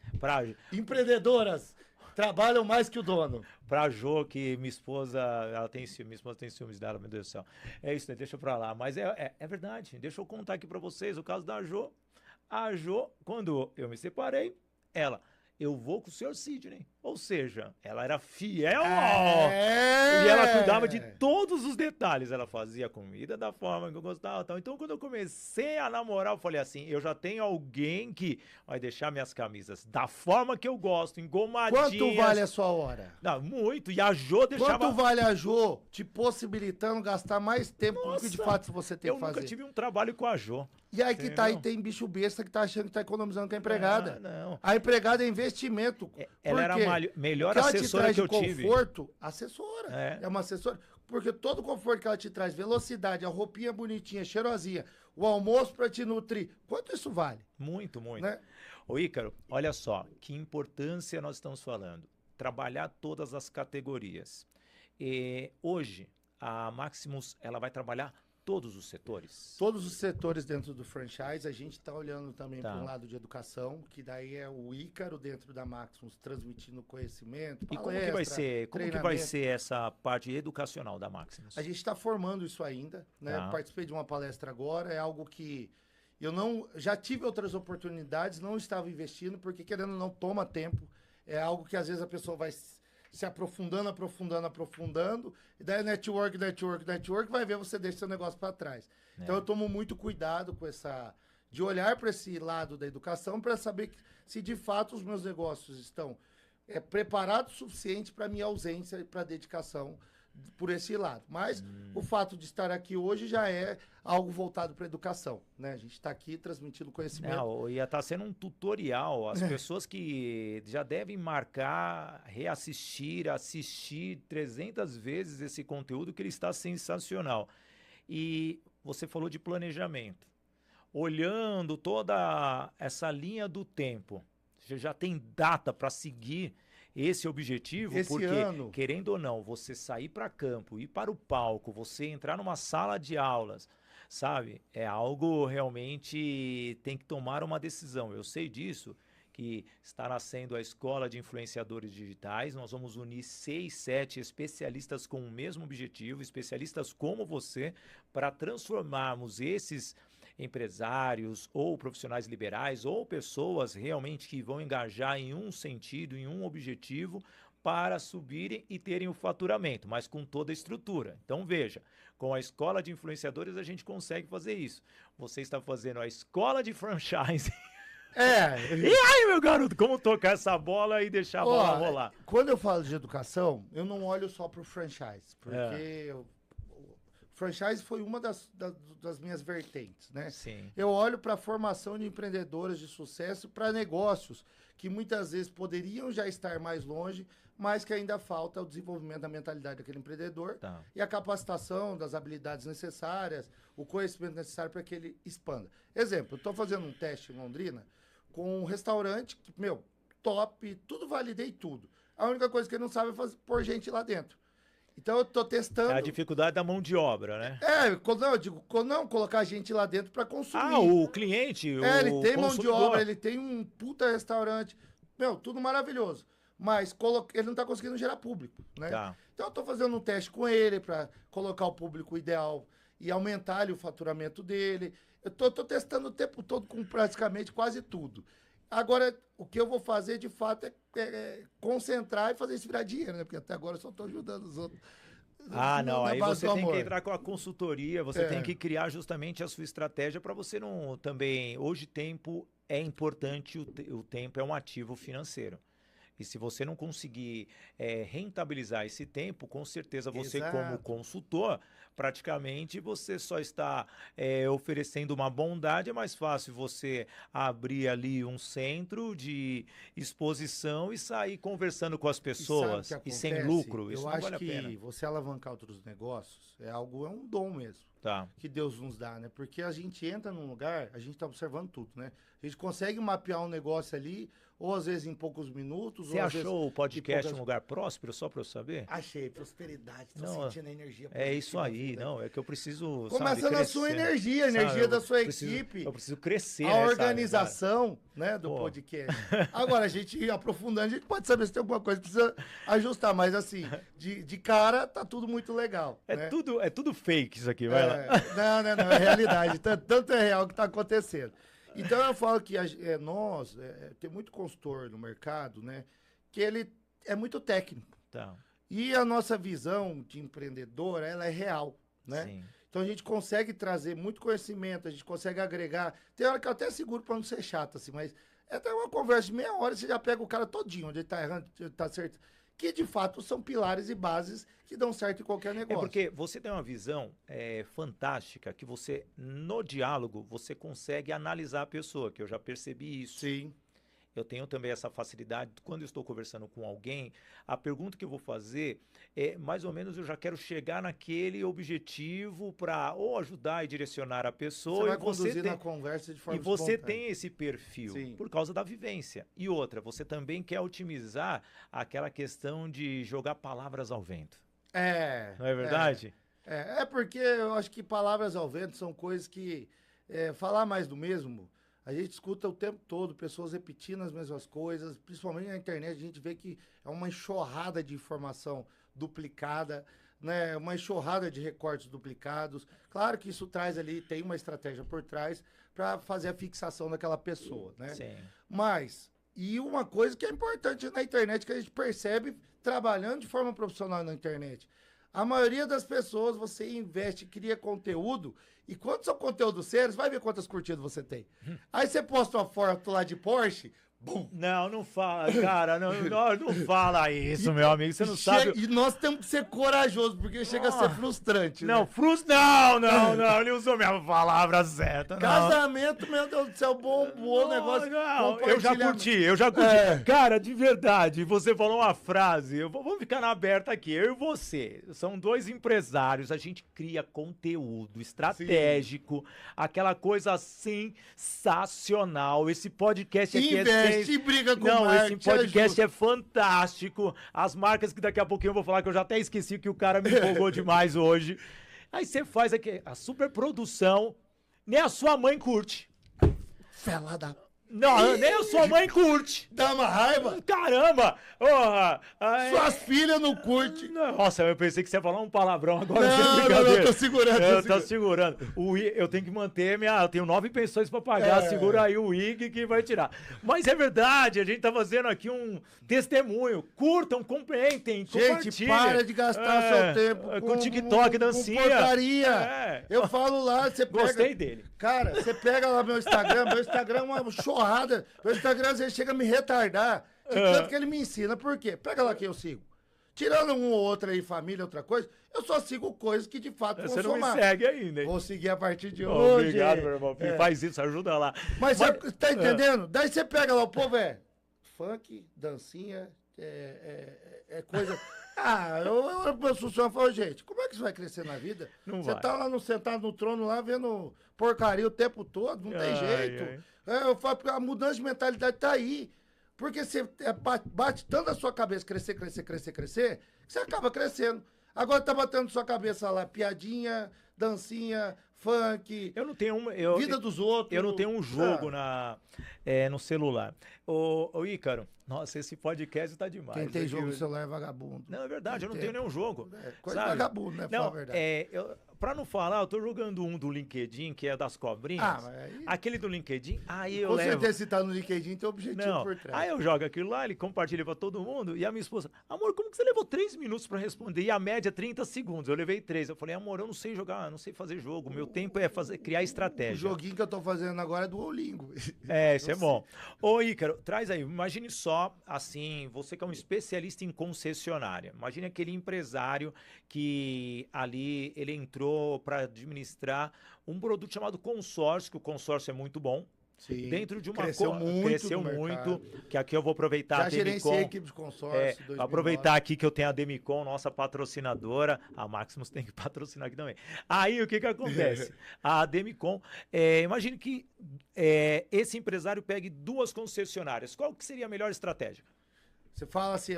Empreendedoras trabalham mais que o dono. Pra Jo, que minha esposa tem ciúmes dela, meu Deus do céu. É isso, né? Deixa pra lá. Mas é verdade. Deixa eu contar aqui pra vocês o caso da Jo. A Jo, quando eu me separei, eu vou com o senhor Sidney. Ou seja, ela era fiel e ela cuidava de todos os detalhes. Ela fazia a comida da forma que eu gostava. Tal. Então, quando eu comecei a namorar, eu falei assim, eu já tenho alguém que vai deixar minhas camisas da forma que eu gosto, engomadinhas. Quanto vale a sua hora? Não, muito. E a Jo deixava... Quanto vale a Jo te possibilitando gastar mais tempo do que de fato você tem que fazer? Eu nunca tive um trabalho com a Jo. E aí que tá, aí tem bicho besta que tá achando que tá economizando com a empregada. Não. A empregada é investimento. Ela era a melhor assessora que eu tive. Conforto, assessora. É uma assessora. Porque todo o conforto que ela te traz, velocidade, a roupinha bonitinha, cheirosinha, o almoço pra te nutrir, quanto isso vale? Muito, muito. Né? Ô Ícaro, olha só, que importância nós estamos falando. Trabalhar todas as categorias. E hoje, a Maximus, ela vai trabalhar todos os setores? Todos os setores dentro do franchise. A gente está olhando também para um lado de educação, que daí é o Ícaro dentro da Maximus, transmitindo conhecimento, palestra, como que vai ser essa parte educacional da Maximus? A gente está formando isso ainda, né? Participei de uma palestra agora, é algo que eu já tive outras oportunidades, não estava investindo, porque querendo ou não toma tempo, é algo que às vezes a pessoa vai se aprofundando, e daí network, vai ver você deixa seu negócio para trás. Então eu tomo muito cuidado com de olhar para esse lado da educação para saber se de fato os meus negócios estão preparados o suficiente para minha ausência e para dedicação por esse lado. Mas o fato de estar aqui hoje já é algo voltado para a educação, né? A gente está aqui transmitindo conhecimento. Não, ia estar sendo um tutorial. As pessoas que já devem marcar, assistir 300 vezes esse conteúdo, que ele está sensacional. E você falou de planejamento. Olhando toda essa linha do tempo, você já tem data para seguir esse objetivo? Porque, querendo ou não, você sair para campo, ir para o palco, você entrar numa sala de aulas, sabe? É algo realmente tem que tomar uma decisão. Eu sei disso, que está nascendo a Escola de Influenciadores Digitais. Nós vamos unir 6, 7 especialistas com o mesmo objetivo, especialistas como você, para transformarmos esses empresários ou profissionais liberais ou pessoas realmente que vão engajar em um sentido, em um objetivo, para subirem e terem o faturamento, mas com toda a estrutura. Então veja, com a Escola de Influenciadores a gente consegue fazer isso. Você está fazendo a Escola de Franchise. E aí, meu garoto, como tocar essa bola e deixar a bola rolar? Quando eu falo de educação, eu não olho só para o franchise, porque franchise foi uma das minhas vertentes, né? Sim. Eu olho para a formação de empreendedores de sucesso, para negócios que muitas vezes poderiam já estar mais longe, mas que ainda falta o desenvolvimento da mentalidade daquele empreendedor e a capacitação das habilidades necessárias, o conhecimento necessário para que ele expanda. Exemplo, eu estou fazendo um teste em Londrina com um restaurante que, top, tudo validei tudo. A única coisa que ele não sabe é pôr gente lá dentro. Então eu tô testando. É a dificuldade da mão de obra, né? Eu digo, colocar gente lá dentro para consumir. O cliente, ele tem mão de obra, ele tem um puta restaurante. Tudo maravilhoso. Mas ele não tá conseguindo gerar público, né? Então eu tô fazendo um teste com ele para colocar o público ideal e aumentar o faturamento dele. Eu tô testando o tempo todo com praticamente quase tudo. Agora, o que eu vou fazer, de fato, é concentrar e fazer isso virar dinheiro, né? Porque até agora eu só estou ajudando os outros. Ah, não, na aí base você do tem que amor. entrar com a consultoria, você tem que criar justamente a sua estratégia para você não também. Hoje, tempo é importante, o tempo é um ativo financeiro. E se você não conseguir rentabilizar esse tempo, com certeza você, como Exato. consultor, praticamente você só está oferecendo uma bondade. É mais fácil você abrir ali um centro de exposição e sair conversando com as E sabe o que pessoas e sem acontece? lucro. Isso Eu não acho vale a pena. que você alavancar outros negócios é um dom mesmo. Tá. Que Deus nos dá, né? Porque a gente entra num lugar, a gente tá observando tudo, né? A gente consegue mapear um negócio ali, ou às vezes em poucos minutos, Você ou às vezes achou o em podcast poucas... um lugar próspero, só para eu saber? Achei, prosperidade, tô Não, sentindo a energia é isso positiva aí, vindo não, aqui. é que eu preciso, sabe, Começa na sua crescer, energia, a sabe? energia da sua preciso, equipe, eu preciso crescer a nessa área, cara. organização, né, do Pô. podcast. Agora, a gente aprofundando, a gente pode saber se tem alguma coisa que precisa ajustar, mas assim, de cara, tá tudo muito legal, né? É tudo fake isso aqui, vai lá. Não, é realidade. Tanto é real que está acontecendo. Então eu falo que tem muito consultor no mercado, né? Que ele é muito técnico. Tá, E a nossa visão de empreendedor, ela é real, né? sim. Então a gente consegue trazer muito conhecimento, a gente consegue agregar. Tem hora que eu até seguro para não ser chato, assim, mas é até uma conversa de meia hora, você já pega o cara todinho, onde ele tá errando, onde ele tá certo. Que de fato são pilares e bases que dão certo em qualquer É negócio. porque você tem uma visão fantástica que você, no diálogo, você consegue analisar a pessoa, que eu já percebi isso. Sim. Eu tenho também essa facilidade, quando eu estou conversando com alguém, a pergunta que eu vou fazer é, mais ou menos, eu já quero chegar naquele objetivo para ou ajudar e direcionar a pessoa. Você vai e conduzir na conversa de e forma você espontânea. tem esse perfil Sim. por causa da vivência. E outra, você também quer otimizar aquela questão de jogar palavras ao vento. Não é verdade? É porque eu acho que palavras ao vento são coisas que falar mais do mesmo. A gente escuta o tempo todo pessoas repetindo as mesmas coisas, principalmente na internet. A gente vê que é uma enxurrada de informação duplicada, né? Uma enxurrada de recortes duplicados. Claro que isso traz ali, tem uma estratégia por trás para fazer a fixação daquela pessoa, né? Sim. Mas, e uma coisa que é importante na internet, que a gente percebe trabalhando de forma profissional na internet. A maioria das pessoas, você investe, cria conteúdo, e quando são conteúdos sérios, vai ver quantas curtidas você tem. Aí você posta uma foto lá de Porsche, bum! Não fala, cara, não fala isso, meu amigo, você não sabe. E nós temos que ser corajosos, porque chega a ser frustrante, Não, né? não, ele usou a minha palavra certa, não. Casamento, meu Deus do céu, bombou o negócio. Não, eu já curti. Cara, de verdade, você falou uma frase, vamos ficar na aberta aqui, eu e você, são dois empresários, a gente cria conteúdo estratégico, aquela coisa sensacional, esse podcast aqui Investe e briga com o Não, esse marketing, podcast é fantástico, as marcas que daqui a pouquinho eu vou falar, que eu já até esqueci que o cara me empolgou demais hoje. Aí você faz aqui a superprodução, nem a sua mãe curte. Fela da... Não, nem a sua mãe curte. Dá uma raiva. Caramba! Porra! Suas filhas não curtem. Nossa, eu pensei que você ia falar um palavrão agora. Não, tô segurando. Tô segurando. Eu tenho que manter eu tenho 9 pensões pra pagar, segura aí o IG que vai tirar. Mas é verdade, a gente tá fazendo aqui um testemunho. Curtam, comentem, compartilhem. Gente, para de gastar seu tempo com TikTok, dancinha. Com porcaria. Eu falo lá, você pega... Gostei dele. Cara, você pega lá meu Instagram é uma chorrada. Meu Instagram, às vezes, chega a me retardar. De tanto que ele me ensina. Por quê? Pega lá quem eu sigo. Tirando um ou outro aí, família, outra coisa, eu só sigo coisas que de fato vão somar. Você não somar. me segue ainda, hein? Vou seguir a partir de hoje. Obrigado, meu irmão. Faz isso, ajuda lá. Mas você tá entendendo? Daí você pega lá, o povo funk, dancinha, coisa... eu funciono e falo, gente, como é que você vai crescer na vida? Você tá lá sentado no trono lá, vendo porcaria o tempo todo, não tem jeito. Eu falo, a mudança de mentalidade tá aí. Porque você bate tanto na sua cabeça crescer, que você acaba crescendo. Agora tá batendo na sua cabeça lá, piadinha, dancinha, funk, eu não tenho vida dos outros. Eu não tenho um jogo no celular. Ô Ícaro, nossa, esse podcast tá demais. Quem tem Aqui jogo no eu- celular é vagabundo. Não, é verdade, eu não Tem tenho tempo. nenhum jogo. É, coisa de sabe? vagabundo, né? Falar a Não, verdade. pra não falar, eu tô jogando um do LinkedIn, que é das cobrinhas. Ah, mas aí... Aquele do LinkedIn, aí eu Com levo... certeza, se tá no LinkedIn, tem objetivo Não, por trás. aí eu jogo aquilo lá, ele compartilha pra todo mundo, e a minha esposa, amor, como que você levou 3 minutos pra responder? E a média é 30 segundos, eu levei 3. Eu falei, amor, eu não sei jogar, eu não sei fazer jogo, meu tempo é criar O estratégia. joguinho que eu tô fazendo agora é do Olingo. Esse é bom. Ô, Ícaro, traz aí, imagine só, assim, você que é um especialista em concessionária, imagine aquele empresário que ali, ele entrou para administrar um produto chamado consórcio, que o consórcio é muito bom, Sim. dentro de uma... Cresceu muito Cresceu no muito, mercado. que aqui eu vou aproveitar Já a gerenciei a Demicon. equipe de consórcio. Vou aproveitar aqui que eu tenho a Demicon, nossa patrocinadora. A Maximus tem que patrocinar aqui também. Aí o que acontece? A Demicon, imagine que esse empresário pegue 2 concessionárias. Qual que seria a melhor estratégia? Você fala assim,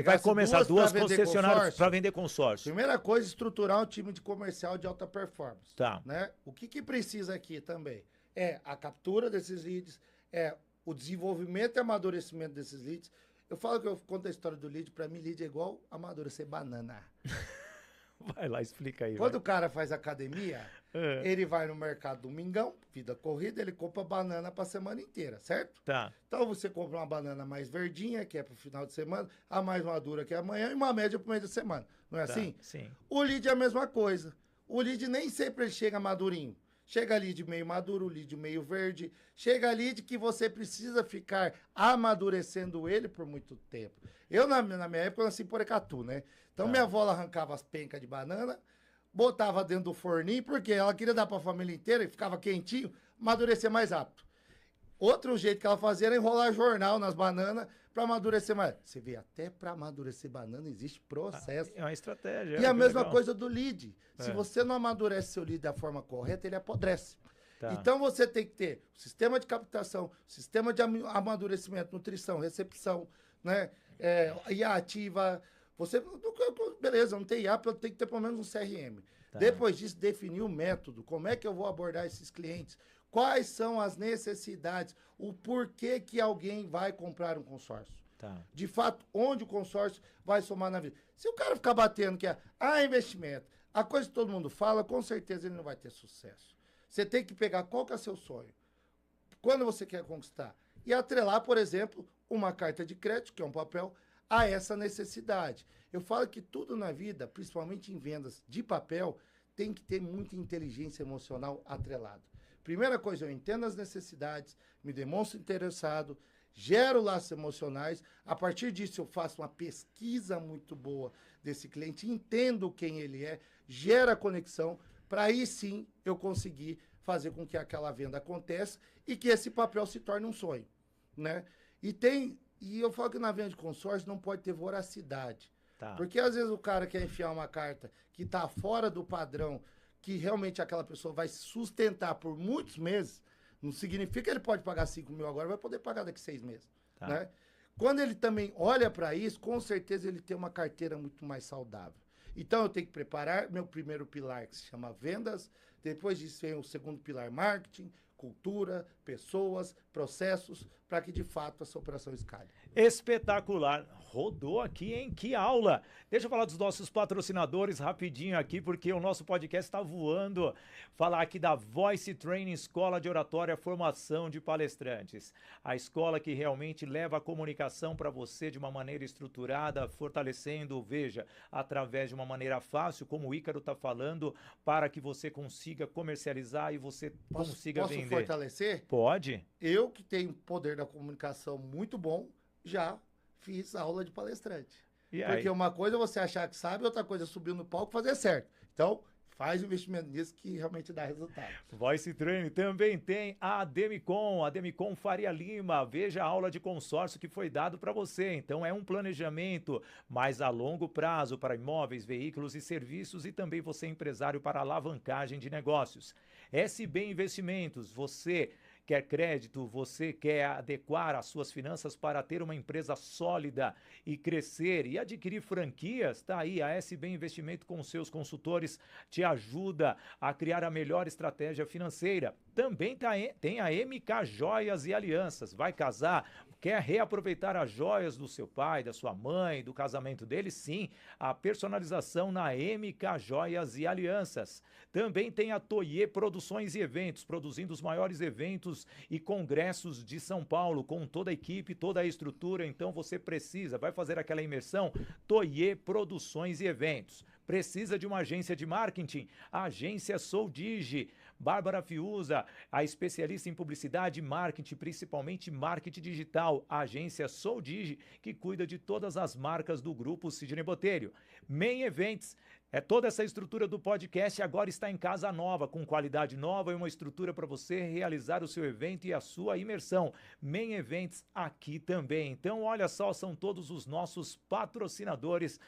Vai começar 2 concessionárias para para vender consórcio. Primeira coisa, estruturar um time de comercial de alta performance. Tá. Né? O que precisa aqui também é a captura desses leads, é o desenvolvimento e amadurecimento desses leads. Eu falo que eu conto a história do lead, para mim lead é igual amadurecer banana. Vai lá, explica aí. Quando vai. o cara faz academia, ele vai no mercado domingão, vida corrida, ele compra banana para semana inteira, certo? Tá. Então você compra uma banana mais verdinha, que é para o final de semana, a mais madura que é amanhã, e uma média para o meio da semana. Não é Tá, assim? sim. O lead é a mesma coisa. O lead nem sempre ele chega madurinho. Chega lead meio maduro, lead meio verde. Chega lead que você precisa ficar amadurecendo ele por muito tempo. Eu, na minha época, eu nasci por Ecatu, né? Então, minha avó ela arrancava as pencas de banana, botava dentro do forninho, porque ela queria dar para a família inteira e ficava quentinho, amadurecer mais rápido. Outro jeito que ela fazia era enrolar jornal nas bananas para amadurecer mais. Você vê, até para amadurecer banana existe processo. É uma estratégia. E a mesma legal. coisa do lead. Se É. você não amadurece seu lead da forma correta, ele apodrece. Tá. Então você tem que ter o sistema de captação, sistema de amadurecimento, nutrição, recepção, né? IA ativa. Você, beleza, não tem IA, eu tenho que ter pelo menos um CRM. Tá. Depois disso, definir o método, como é que eu vou abordar esses clientes, quais são as necessidades, o porquê que alguém vai comprar um consórcio. Tá. De fato, onde o consórcio vai somar na vida. Se o cara ficar batendo que é investimento, a coisa que todo mundo fala, com certeza ele não vai ter sucesso. Você tem que pegar qual que é seu sonho, quando você quer conquistar, e atrelar, por exemplo, uma carta de crédito, que é um papel, a essa necessidade. Eu falo que tudo na vida, principalmente em vendas de papel, tem que ter muita inteligência emocional atrelada. Primeira coisa, eu entendo as necessidades, me demonstro interessado, gero laços emocionais. A partir disso, eu faço uma pesquisa muito boa desse cliente, entendo quem ele é, gera conexão, para aí sim eu conseguir fazer com que aquela venda aconteça e que esse papel se torne um sonho, né? E eu falo que na venda de consórcio não pode ter voracidade. Tá. Porque às vezes o cara quer enfiar uma carta que está fora do padrão, que realmente aquela pessoa vai sustentar por muitos meses, não significa que ele pode pagar 5 mil agora, vai poder pagar daqui 6 meses. Tá. Né? Quando ele também olha para isso, com certeza ele tem uma carteira muito mais saudável. Então eu tenho que preparar meu primeiro pilar, que se chama vendas, depois disso vem o segundo pilar, marketing, cultura, pessoas, processos, para que de fato essa operação escale. Espetacular. Rodou aqui, hein? Que aula! Deixa eu falar dos nossos patrocinadores rapidinho aqui, porque o nosso podcast está voando. Falar aqui da Voice Training, Escola de Oratória, Formação de Palestrantes. A escola que realmente leva a comunicação para você de uma maneira estruturada, fortalecendo, veja, através de uma maneira fácil, como o Ícaro está falando, para que você consiga comercializar e você consiga Posso vender. fortalecer? Pode? Eu que tenho poder da comunicação muito bom, já fiz aula de palestrante. E aí? Porque uma coisa é você achar que sabe, outra coisa é subir no palco e fazer certo. Então, faz investimento nisso que realmente dá resultado. Voice Training também tem a Demicon Faria Lima. Veja a aula de consórcio que foi dado para você. Então é um planejamento mais a longo prazo para imóveis, veículos e serviços e também você empresário para alavancagem de negócios. SB Investimentos, você quer crédito, você quer adequar as suas finanças para ter uma empresa sólida e crescer e adquirir franquias, tá aí, a SB Investimento com seus consultores te ajuda a criar a melhor estratégia financeira. Também tem a MK Joias e Alianças. Vai casar? Quer reaproveitar as joias do seu pai, da sua mãe, do casamento dele? Sim, a personalização na MK Joias e Alianças. Também tem a Toye Produções e Eventos, produzindo os maiores eventos e congressos de São Paulo, com toda a equipe, toda a estrutura. Então você vai fazer aquela imersão? Toye Produções e Eventos. Precisa de uma agência de marketing? A agência Soldigi. Bárbara Fiuza, a especialista em publicidade e marketing, principalmente marketing digital. A agência Soldigi, que cuida de todas as marcas do grupo Sidney Botelho. Main Events. Toda essa estrutura do podcast agora está em casa nova, com qualidade nova e uma estrutura para você realizar o seu evento e a sua imersão. Main Events aqui também. Então, olha só, são todos os nossos patrocinadores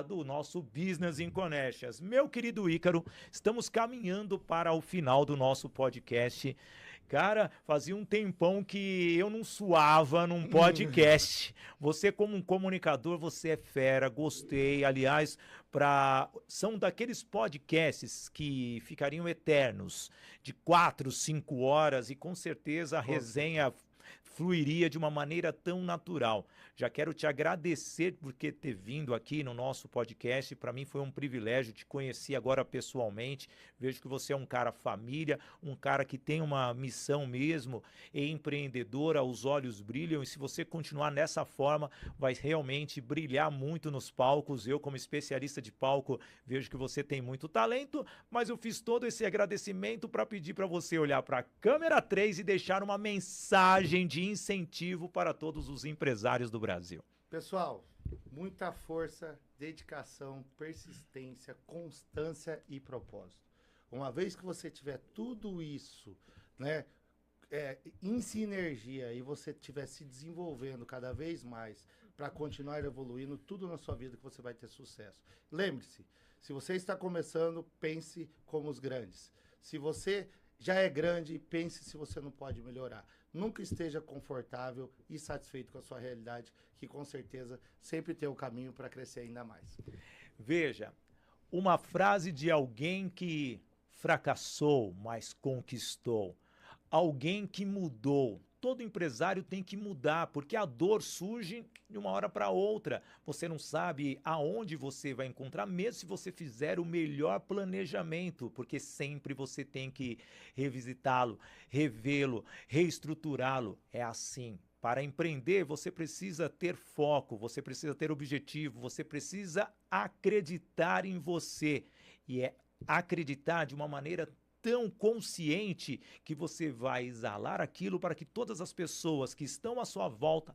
do nosso Business in Connections. Meu querido Ícaro, estamos caminhando para o final do nosso podcast. Cara, fazia um tempão que eu não suava num podcast. Você, como um comunicador, você é fera, gostei. Aliás, são daqueles podcasts que ficariam eternos, de 4, 5 horas, e com certeza a resenha fluiria de uma maneira tão natural. Já quero te agradecer por ter vindo aqui no nosso podcast. Para mim foi um privilégio te conhecer agora pessoalmente. Vejo que você é um cara família, um cara que tem uma missão mesmo, é empreendedora, os olhos brilham, e se você continuar nessa forma, vai realmente brilhar muito nos palcos. Eu, como especialista de palco, vejo que você tem muito talento, mas eu fiz todo esse agradecimento para pedir para você olhar para a câmera 3 e deixar uma mensagem de incentivo para todos os empresários do Brasil. Pessoal, muita força, dedicação, persistência, constância e propósito. Uma vez que você tiver tudo isso, né, em sinergia, e você estiver se desenvolvendo cada vez mais para continuar evoluindo, tudo na sua vida que você vai ter sucesso. Lembre-se, se você está começando, pense como os grandes. Se você já é grande, pense se você não pode melhorar. Nunca esteja confortável e satisfeito com a sua realidade, que com certeza sempre tem um caminho para crescer ainda mais. Veja, uma frase de alguém que fracassou, mas conquistou. Alguém que mudou. Todo empresário tem que mudar, porque a dor surge de uma hora para outra. Você não sabe aonde você vai encontrar, mesmo se você fizer o melhor planejamento, porque sempre você tem que revisitá-lo, revê-lo, reestruturá-lo. É assim. Para empreender, você precisa ter foco, você precisa ter objetivo, você precisa acreditar em você. E é acreditar de uma maneira tão consciente que você vai exalar aquilo para que todas as pessoas que estão à sua volta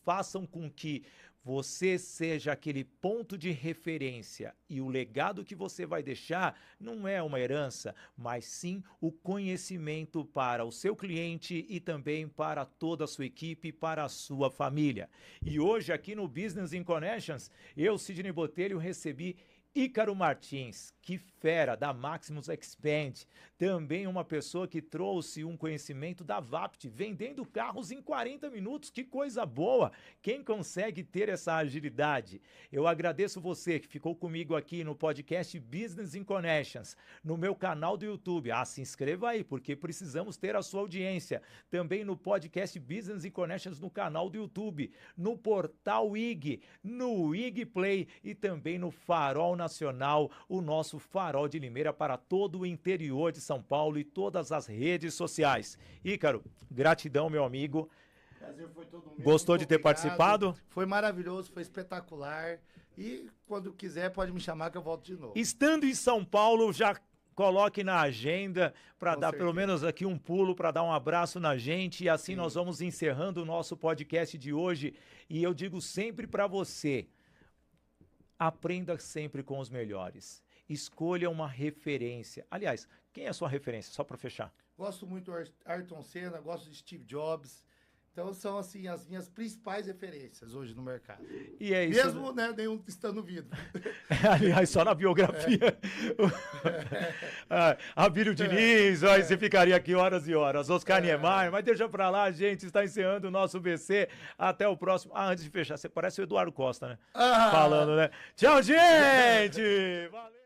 façam com que você seja aquele ponto de referência. E o legado que você vai deixar não é uma herança, mas sim o conhecimento para o seu cliente e também para toda a sua equipe, para a sua família. E hoje aqui no Business in Connections, eu, Sidney Botelho, recebi Ícaro Martins, que fera, da Maximus Expand, também uma pessoa que trouxe um conhecimento da Vapt, vendendo carros em 40 minutos, que coisa boa! Quem consegue ter essa agilidade? Eu agradeço você que ficou comigo aqui no podcast Business in Connections, no meu canal do YouTube. Se inscreva aí, porque precisamos ter a sua audiência. Também no podcast Business in Connections no canal do YouTube, no portal IG, no IG Play e também no Farol Nacional, o nosso Farol de Limeira para todo o interior de São Paulo e todas as redes sociais. Ícaro, gratidão, meu amigo. Prazer foi todo meu. Gostou de ter participado? Foi maravilhoso, foi espetacular. E quando quiser pode me chamar que eu volto de novo. Estando em São Paulo, já coloque na agenda para dar pelo menos aqui um pulo, para dar um abraço na gente. E assim nós vamos encerrando o nosso podcast de hoje. E eu digo sempre para você, aprenda sempre com os melhores. Escolha uma referência. Aliás, quem é a sua referência? Só para fechar. Gosto muito do Ayrton Senna, gosto de Steve Jobs. Então são assim as minhas principais referências hoje no mercado. E é isso. Mesmo, né, nenhum estando vivo. Aliás, só na biografia. Abílio Diniz, aí você ficaria aqui horas e horas. Oscar Niemeyer, mas deixa pra lá, gente. Está encerrando o nosso BC. Até o próximo. Antes de fechar, você parece o Eduardo Costa, né? Falando, né? Tchau, gente! Valeu!